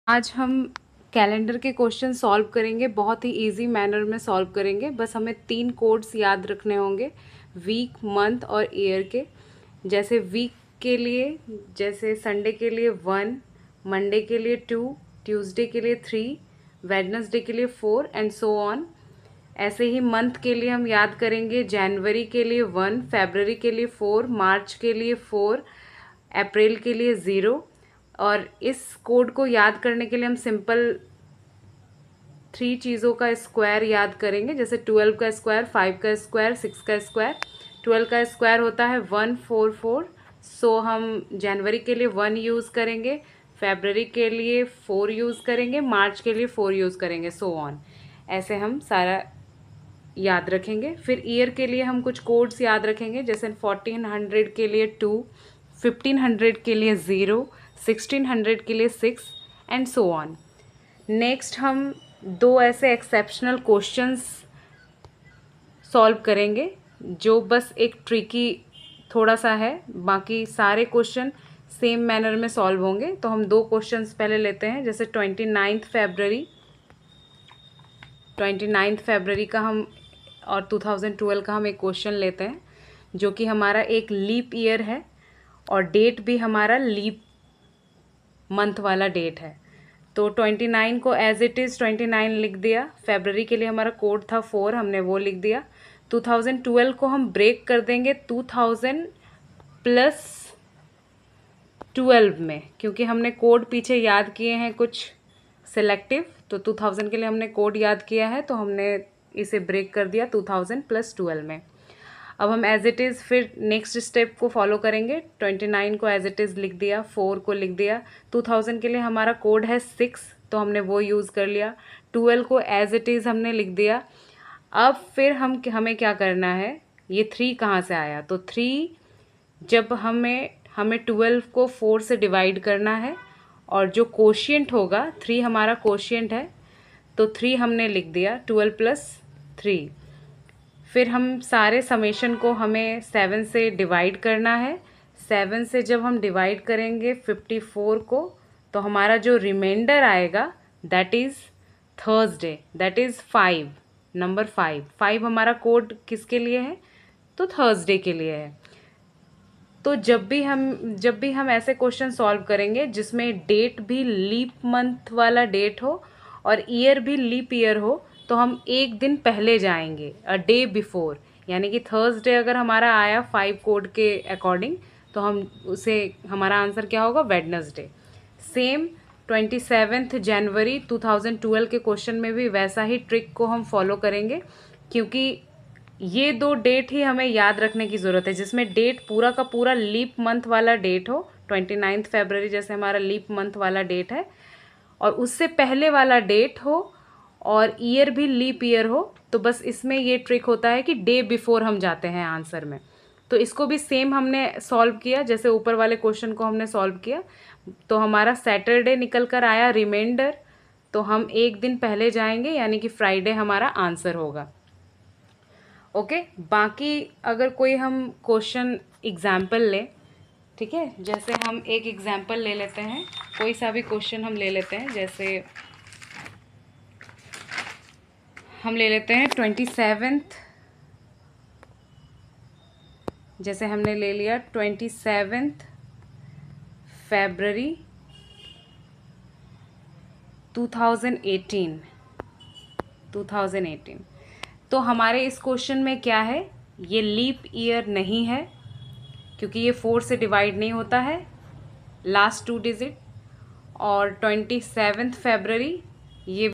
आज हम कैलेंडर के क्वेश्चन सॉल्व करेंगे, बहुत ही इजी मैनर में सॉल्व करेंगे। बस हमें 3 कोड्स याद रखने होंगे, वीक, मंथ और ईयर के। जैसे वीक के लिए, जैसे संडे के लिए 1, मंडे के लिए 2, ट्यूसडे के लिए 3, वेडनेसडे के लिए 4 एंड सो ऑन। ऐसे ही मंथ के लिए हम याद करेंगे, जनवरी के लिए 1, फरवरी के लिए 4, मार्च के लिए 4, अप्रैल के लिए 0। और इस कोड को याद करने के लिए हम सिंपल 3 चीज़ों का स्क्वायर याद करेंगे। जैसे 12 का स्क्वायर, 5 का स्क्वायर, 6 का स्क्वायर। 12 का स्क्वायर होता है 144। सो हम जनवरी के लिए 1 यूज़ करेंगे, फरवरी के लिए 4 यूज़ करेंगे, मार्च के लिए 4 यूज़ करेंगे, सो ऑन। ऐसे हम सारा याद रखेंगे। फिर ईयर के लिए हम कुछ कोड्स याद रखेंगे। जैसे 1400 के लिए 2, 1500 के लिए 0, 1600 के लिए 6 एंड सो ऑन। नेक्स्ट हम 2 ऐसे एक्सेप्शनल क्वेश्चंस सॉल्व करेंगे जो बस एक ट्रिकी थोड़ा सा है, बाकी सारे क्वेश्चन सेम मैनर में सॉल्व होंगे। तो हम 2 क्वेश्चंस पहले लेते हैं। जैसे 29 फरवरी का हम और 2012 का हम एक क्वेश्चन लेते हैं, जो कि हमारा एक लीप ईयर है और डेट भी हमारा लीप मंथ वाला डेट है। तो 29 को एज इट इज़ 29 लिख दिया। फरवरी के लिए हमारा कोड था 4, हमने वो लिख दिया। 2012 को हम ब्रेक कर देंगे 2000 प्लस 12 में, क्योंकि हमने कोड पीछे याद किए हैं कुछ सिलेक्टिव। तो 2000 के लिए हमने कोड याद किया है, तो हमने इसे ब्रेक कर दिया 2000 प्लस 12 में। अब हम एज इट इज़ फिर नेक्स्ट स्टेप को फॉलो करेंगे। 29 को एज इट इज़ लिख दिया, 4 को लिख दिया। 2000 के लिए हमारा कोड है 6, तो हमने वो यूज़ कर लिया। 12 को एज इट इज़ हमने लिख दिया। अब फिर हमें क्या करना है, ये 3 कहाँ से आया? तो 3 जब हमें 12 को 4 से डिवाइड करना है, और जो कोशिएंट होगा 3 हमारा कोशिएंट है, तो 3 हमने लिख दिया, 12 प्लस 3। फिर हम सारे समेशन को हमें 7 से डिवाइड करना है। 7 से जब हम डिवाइड करेंगे 54 को, तो हमारा जो रिमाइंडर आएगा that is Thursday, that is 5, number 5। 5 हमारा कोड किसके लिए है? तो थर्सडे के लिए है। तो जब भी हम ऐसे क्वेश्चन सॉल्व करेंगे जिसमें डेट भी लीप मंथ वाला डेट हो और ईयर भी लीप ईयर हो, तो हम एक दिन पहले जाएंगे, अ डे बिफोर। यानी कि थर्सडे अगर हमारा आया 5 कोड के अकॉर्डिंग, तो हम उसे, हमारा आंसर क्या होगा? वेडनेसडे। सेम 27 जनवरी 2012 के क्वेश्चन में भी वैसा ही ट्रिक को हम फॉलो करेंगे, क्योंकि ये 2 डेट ही हमें याद रखने की ज़रूरत है, जिसमें डेट पूरा का पूरा लीप मंथ वाला डेट हो। 29 फरवरी जैसे हमारा लीप मंथ वाला डेट है, और उससे पहले वाला डेट हो, और ईयर भी लीप ईयर हो। तो बस इसमें ये ट्रिक होता है कि डे बिफोर हम जाते हैं आंसर में। तो इसको भी सेम हमने सॉल्व किया, जैसे ऊपर वाले क्वेश्चन को हमने सॉल्व किया। तो हमारा सैटरडे निकल कर आया रिमाइंडर, तो हम एक दिन पहले जाएंगे, यानी कि फ्राइडे हमारा आंसर होगा। ओके, बाकी अगर कोई हम क्वेश्चन एग्जाम्पल लें, ठीक है, जैसे हम एक एग्जाम्पल ले लेते हैं, कोई सा भी क्वेश्चन हम ले लेते हैं। जैसे हम ले लेते हैं 27, जैसे हमने ले लिया 27 फरवरी 2018। तो हमारे इस क्वेश्चन में क्या है? ये लीप ईयर नहीं है, क्योंकि ये 4 से डिवाइड नहीं होता है, लास्ट 2 डिजिट। और 27 फरवरी ये